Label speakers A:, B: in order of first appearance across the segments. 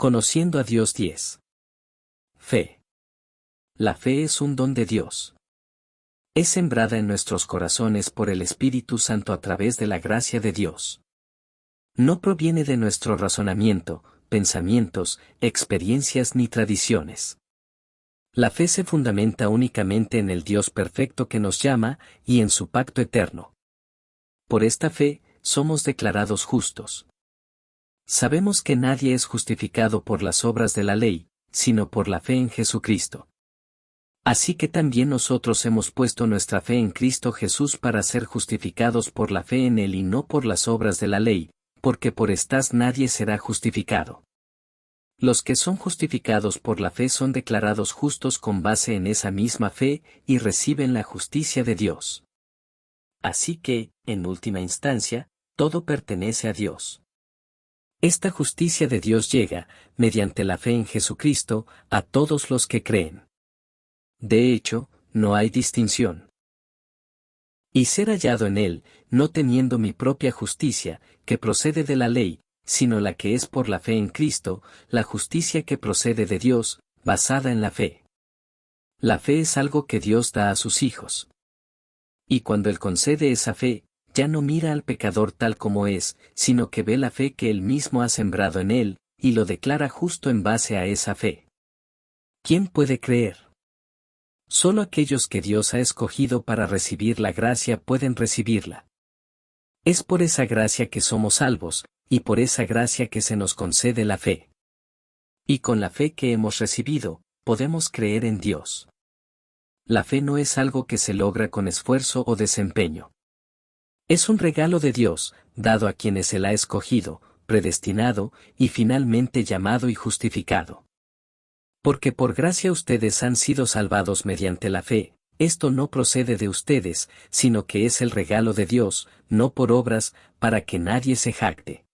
A: Conociendo a Dios 10. Fe. La fe es un don de Dios. Es sembrada en nuestros corazones por el Espíritu Santo a través de la gracia de Dios. No proviene de nuestro razonamiento, pensamientos, experiencias ni tradiciones. La fe se fundamenta únicamente en el Dios perfecto que nos llama y en su pacto eterno. Por esta fe, somos declarados justos. Sabemos que nadie es justificado por las obras de la ley, sino por la fe en Jesucristo. Así que también nosotros hemos puesto nuestra fe en Cristo Jesús para ser justificados por la fe en Él y no por las obras de la ley, porque por estas nadie será justificado. Los que son justificados por la fe son declarados justos con base en esa misma fe y reciben la justicia de Dios. Así que, en última instancia, todo pertenece a Dios. Esta justicia de Dios llega, mediante la fe en Jesucristo, a todos los que creen. De hecho, no hay distinción. Y ser hallado en Él, no teniendo mi propia justicia, que procede de la ley, sino la que es por la fe en Cristo, la justicia que procede de Dios, basada en la fe. La fe es algo que Dios da a sus hijos. Y cuando Él concede esa fe, ya no mira al pecador tal como es, sino que ve la fe que Él mismo ha sembrado en él, y lo declara justo en base a esa fe. ¿Quién puede creer? Solo aquellos que Dios ha escogido para recibir la gracia pueden recibirla. Es por esa gracia que somos salvos, y por esa gracia que se nos concede la fe. Y con la fe que hemos recibido, podemos creer en Dios. La fe no es algo que se logra con esfuerzo o desempeño. Es un regalo de Dios, dado a quienes Él ha escogido, predestinado, y finalmente llamado y justificado. Porque por gracia ustedes han sido salvados mediante la fe, esto no procede de ustedes, sino que es el regalo de Dios, no por obras, para que nadie se jacte.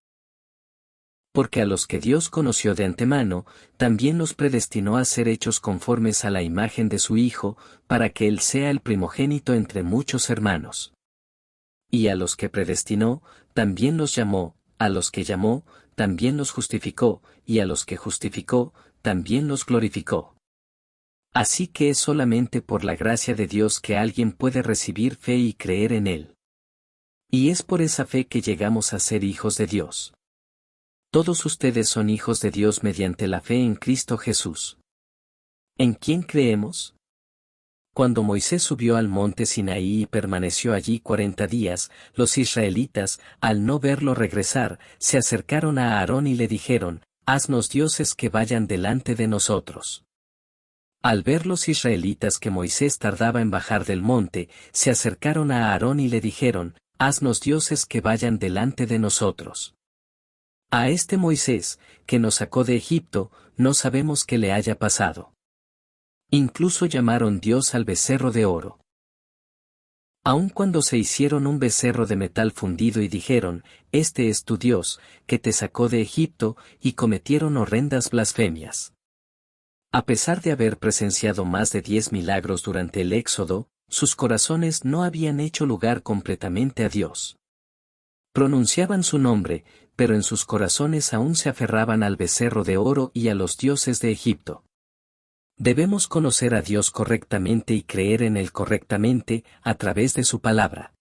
A: Porque a los que Dios conoció de antemano, también los predestinó a ser hechos conformes a la imagen de su Hijo, para que Él sea el primogénito entre muchos hermanos. Y a los que predestinó, también los llamó, a los que llamó, también los justificó, y a los que justificó, también los glorificó. Así que es solamente por la gracia de Dios que alguien puede recibir fe y creer en Él. Y es por esa fe que llegamos a ser hijos de Dios. Todos ustedes son hijos de Dios mediante la fe en Cristo Jesús. ¿En quién creemos? Cuando Moisés subió al monte Sinaí y permaneció allí 40 días, los israelitas, al no verlo regresar, se acercaron a Aarón y le dijeron, «Haznos dioses que vayan delante de nosotros». Al ver los israelitas que Moisés tardaba en bajar del monte, se acercaron a Aarón y le dijeron, «Haznos dioses que vayan delante de nosotros». A este Moisés, que nos sacó de Egipto, no sabemos qué le haya pasado. Incluso llamaron Dios al becerro de oro. Aun cuando se hicieron un becerro de metal fundido y dijeron, «Este es tu Dios, que te sacó de Egipto», y cometieron horrendas blasfemias. A pesar de haber presenciado más de 10 milagros durante el Éxodo, sus corazones no habían hecho lugar completamente a Dios. Pronunciaban su nombre, pero en sus corazones aún se aferraban al becerro de oro y a los dioses de Egipto. Debemos conocer a Dios correctamente y creer en Él correctamente, a través de su palabra.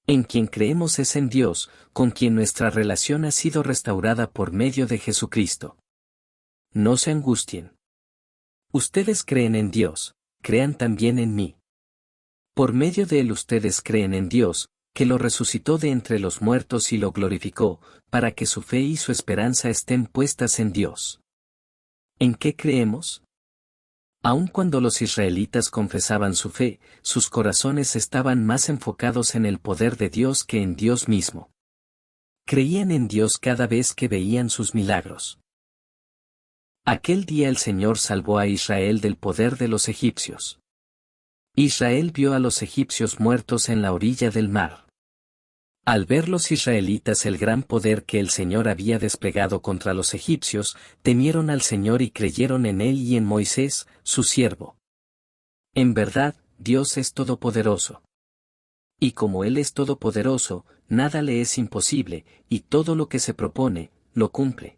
A: En quien creemos es en Dios, con quien nuestra relación ha sido restaurada por medio de Jesucristo. No se angustien. Ustedes creen en Dios, crean también en mí. Por medio de Él ustedes creen en Dios, que lo resucitó de entre los muertos y lo glorificó, para que su fe y su esperanza estén puestas en Dios. ¿En qué creemos? Aun cuando los israelitas confesaban su fe, sus corazones estaban más enfocados en el poder de Dios que en Dios mismo. Creían en Dios cada vez que veían sus milagros. Aquel día el Señor salvó a Israel del poder de los egipcios. Israel vio a los egipcios muertos en la orilla del mar. Al ver los israelitas el gran poder que el Señor había desplegado contra los egipcios, temieron al Señor y creyeron en Él y en Moisés, su siervo. En verdad, Dios es todopoderoso. Y como Él es todopoderoso, nada le es imposible, y todo lo que se propone, lo cumple.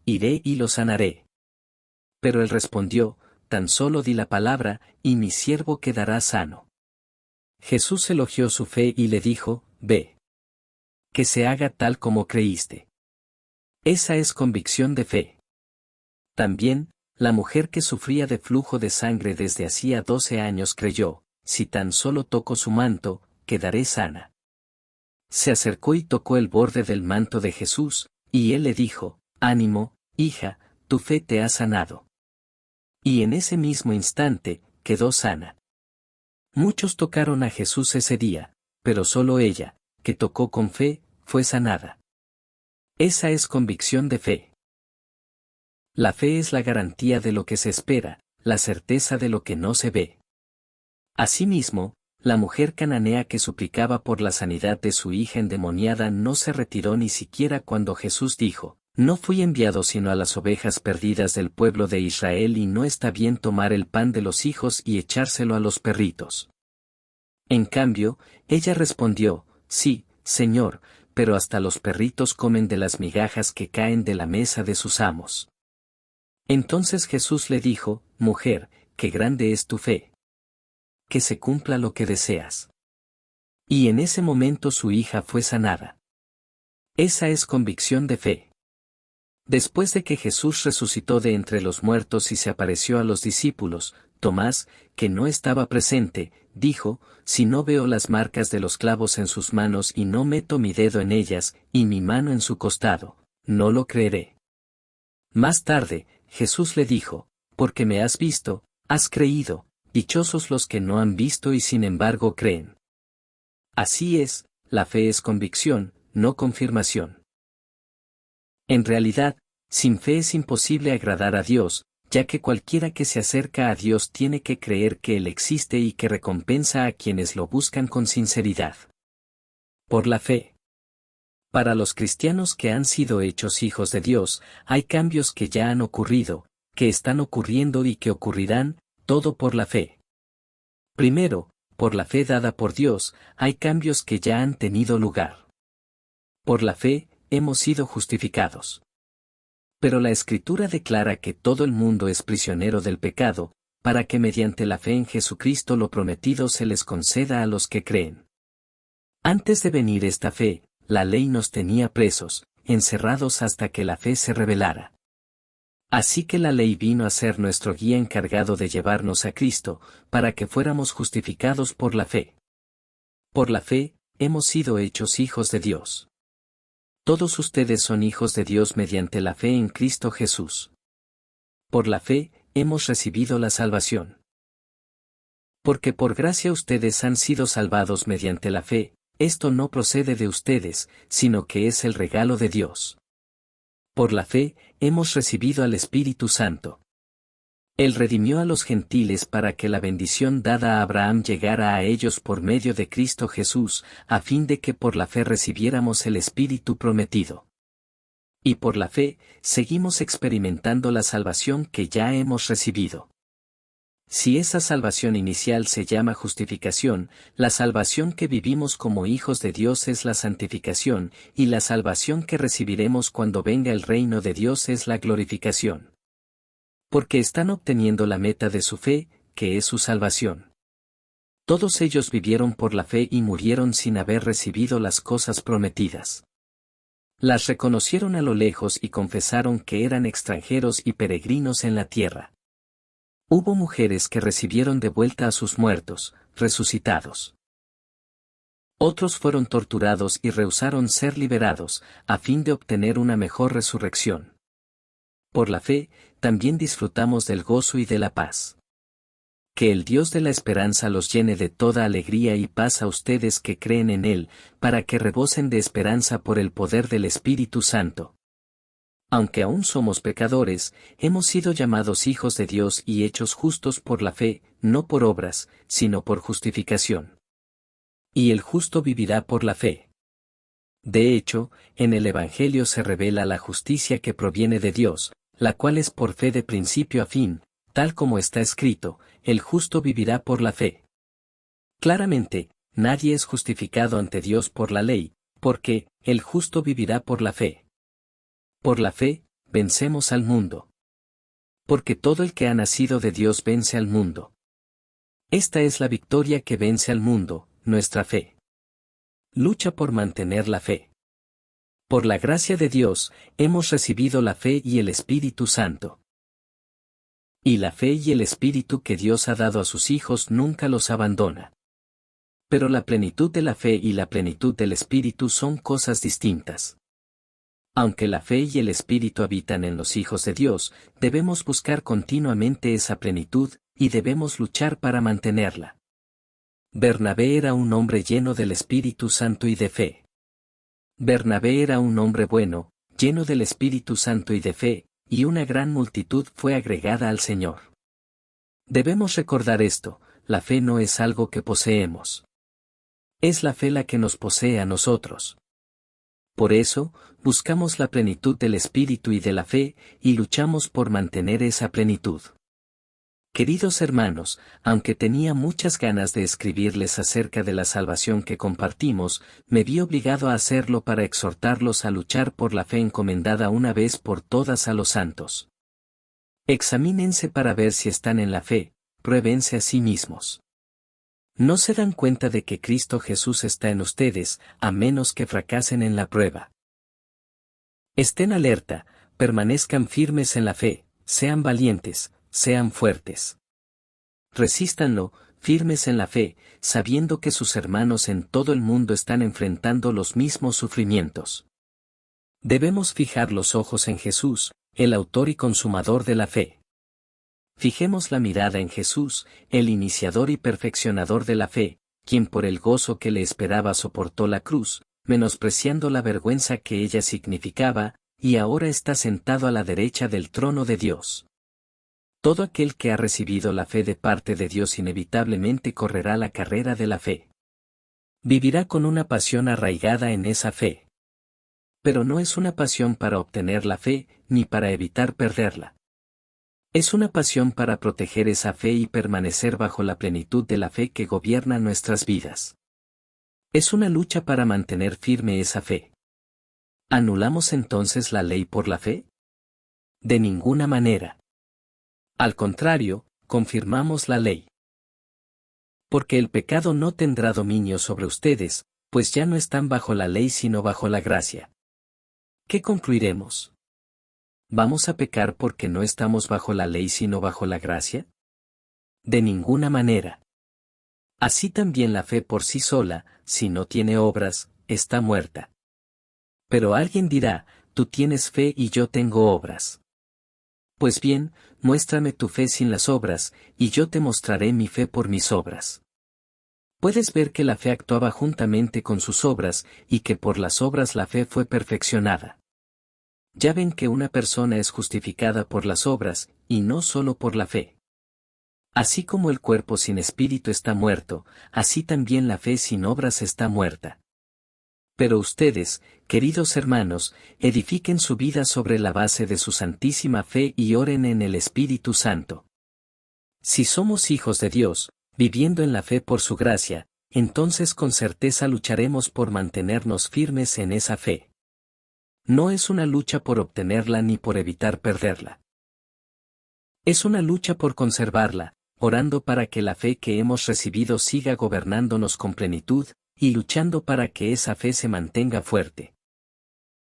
A: iré y lo sanaré. Pero él respondió, tan solo di la palabra, y mi siervo quedará sano. Jesús elogió su fe y le dijo, ve. Que se haga tal como creíste. Esa es convicción de fe. También, la mujer que sufría de flujo de sangre desde hacía 12 años creyó, si tan solo toco su manto, quedaré sana. Se acercó y tocó el borde del manto de Jesús, y él le dijo, ánimo, hija, tu fe te ha sanado. Y en ese mismo instante, quedó sana. Muchos tocaron a Jesús ese día, pero solo ella, que tocó con fe, fue sanada. Esa es convicción de fe. La fe es la garantía de lo que se espera, la certeza de lo que no se ve. Asimismo, la mujer cananea que suplicaba por la sanidad de su hija endemoniada no se retiró ni siquiera cuando Jesús dijo, no fui enviado sino a las ovejas perdidas del pueblo de Israel y no está bien tomar el pan de los hijos y echárselo a los perritos. En cambio, ella respondió, sí, Señor, pero hasta los perritos comen de las migajas que caen de la mesa de sus amos. Entonces Jesús le dijo, mujer, qué grande es tu fe. Que se cumpla lo que deseas. Y en ese momento su hija fue sanada. Esa es convicción de fe. Después de que Jesús resucitó de entre los muertos y se apareció a los discípulos, Tomás, que no estaba presente, dijo, si no veo las marcas de los clavos en sus manos y no meto mi dedo en ellas, y mi mano en su costado, no lo creeré. Más tarde, Jesús le dijo, porque me has visto, has creído, dichosos los que no han visto y sin embargo creen. Así es, la fe es convicción, no confirmación. En realidad, sin fe es imposible agradar a Dios, ya que cualquiera que se acerca a Dios tiene que creer que Él existe y que recompensa a quienes lo buscan con sinceridad. Por la fe. Para los cristianos que han sido hechos hijos de Dios, hay cambios que ya han ocurrido, que están ocurriendo y que ocurrirán, todo por la fe. Primero, por la fe dada por Dios, hay cambios que ya han tenido lugar. Por la fe, hemos sido justificados. Pero la Escritura declara que todo el mundo es prisionero del pecado, para que mediante la fe en Jesucristo lo prometido se les conceda a los que creen. Antes de venir esta fe, la ley nos tenía presos, encerrados hasta que la fe se revelara. Así que la ley vino a ser nuestro guía encargado de llevarnos a Cristo, para que fuéramos justificados por la fe. Por la fe, hemos sido hechos hijos de Dios. Todos ustedes son hijos de Dios mediante la fe en Cristo Jesús. Por la fe, hemos recibido la salvación. Porque por gracia ustedes han sido salvados mediante la fe, esto no procede de ustedes, sino que es el regalo de Dios. Por la fe, hemos recibido al Espíritu Santo. Él redimió a los gentiles para que la bendición dada a Abraham llegara a ellos por medio de Cristo Jesús, a fin de que por la fe recibiéramos el Espíritu prometido. Y por la fe, seguimos experimentando la salvación que ya hemos recibido. Si esa salvación inicial se llama justificación, la salvación que vivimos como hijos de Dios es la santificación, y la salvación que recibiremos cuando venga el reino de Dios es la glorificación. Porque están obteniendo la meta de su fe, que es su salvación. Todos ellos vivieron por la fe y murieron sin haber recibido las cosas prometidas. Las reconocieron a lo lejos y confesaron que eran extranjeros y peregrinos en la tierra. Hubo mujeres que recibieron de vuelta a sus muertos, resucitados. Otros fueron torturados y rehusaron ser liberados, a fin de obtener una mejor resurrección. Por la fe, también disfrutamos del gozo y de la paz. Que el Dios de la esperanza los llene de toda alegría y paz a ustedes que creen en Él, para que rebosen de esperanza por el poder del Espíritu Santo. Aunque aún somos pecadores, hemos sido llamados hijos de Dios y hechos justos por la fe, no por obras, sino por justificación. Y el justo vivirá por la fe. De hecho, en el Evangelio se revela la justicia que proviene de Dios, la cual es por fe de principio a fin, tal como está escrito, el justo vivirá por la fe. Claramente, nadie es justificado ante Dios por la ley, porque, el justo vivirá por la fe. Por la fe, vencemos al mundo. Porque todo el que ha nacido de Dios vence al mundo. Esta es la victoria que vence al mundo, nuestra fe. Lucha por mantener la fe. Por la gracia de Dios, hemos recibido la fe y el Espíritu Santo. Y la fe y el Espíritu que Dios ha dado a sus hijos nunca los abandona. Pero la plenitud de la fe y la plenitud del Espíritu son cosas distintas. Aunque la fe y el Espíritu habitan en los hijos de Dios, debemos buscar continuamente esa plenitud, y debemos luchar para mantenerla. Bernabé era un hombre lleno del Espíritu Santo y de fe. Bernabé era un hombre bueno, lleno del Espíritu Santo y de fe, y una gran multitud fue agregada al Señor. Debemos recordar esto: la fe no es algo que poseemos. Es la fe la que nos posee a nosotros. Por eso, buscamos la plenitud del Espíritu y de la fe, y luchamos por mantener esa plenitud. Queridos hermanos, aunque tenía muchas ganas de escribirles acerca de la salvación que compartimos, me vi obligado a hacerlo para exhortarlos a luchar por la fe encomendada una vez por todas a los santos. Examínense para ver si están en la fe, pruébense a sí mismos. No se dan cuenta de que Cristo Jesús está en ustedes, a menos que fracasen en la prueba. Estén alerta, permanezcan firmes en la fe, sean valientes, sean fuertes. Resístanlo, firmes en la fe, sabiendo que sus hermanos en todo el mundo están enfrentando los mismos sufrimientos. Debemos fijar los ojos en Jesús, el autor y consumador de la fe. Fijemos la mirada en Jesús, el iniciador y perfeccionador de la fe, quien por el gozo que le esperaba soportó la cruz, menospreciando la vergüenza que ella significaba, y ahora está sentado a la derecha del trono de Dios. Todo aquel que ha recibido la fe de parte de Dios inevitablemente correrá la carrera de la fe. Vivirá con una pasión arraigada en esa fe. Pero no es una pasión para obtener la fe, ni para evitar perderla. Es una pasión para proteger esa fe y permanecer bajo la plenitud de la fe que gobierna nuestras vidas. Es una lucha para mantener firme esa fe. ¿Anulamos entonces la ley por la fe? De ninguna manera. Al contrario, confirmamos la ley. Porque el pecado no tendrá dominio sobre ustedes, pues ya no están bajo la ley sino bajo la gracia. ¿Qué concluiremos? ¿Vamos a pecar porque no estamos bajo la ley sino bajo la gracia? De ninguna manera. Así también la fe por sí sola, si no tiene obras, está muerta. Pero alguien dirá: tú tienes fe y yo tengo obras. Pues bien, muéstrame tu fe sin las obras, y yo te mostraré mi fe por mis obras. Puedes ver que la fe actuaba juntamente con sus obras, y que por las obras la fe fue perfeccionada. Ya ven que una persona es justificada por las obras, y no solo por la fe. Así como el cuerpo sin espíritu está muerto, así también la fe sin obras está muerta. Pero ustedes, queridos hermanos, edifiquen su vida sobre la base de su santísima fe y oren en el Espíritu Santo. Si somos hijos de Dios, viviendo en la fe por su gracia, entonces con certeza lucharemos por mantenernos firmes en esa fe. No es una lucha por obtenerla ni por evitar perderla. Es una lucha por conservarla, orando para que la fe que hemos recibido siga gobernándonos con plenitud, y luchando para que esa fe se mantenga fuerte.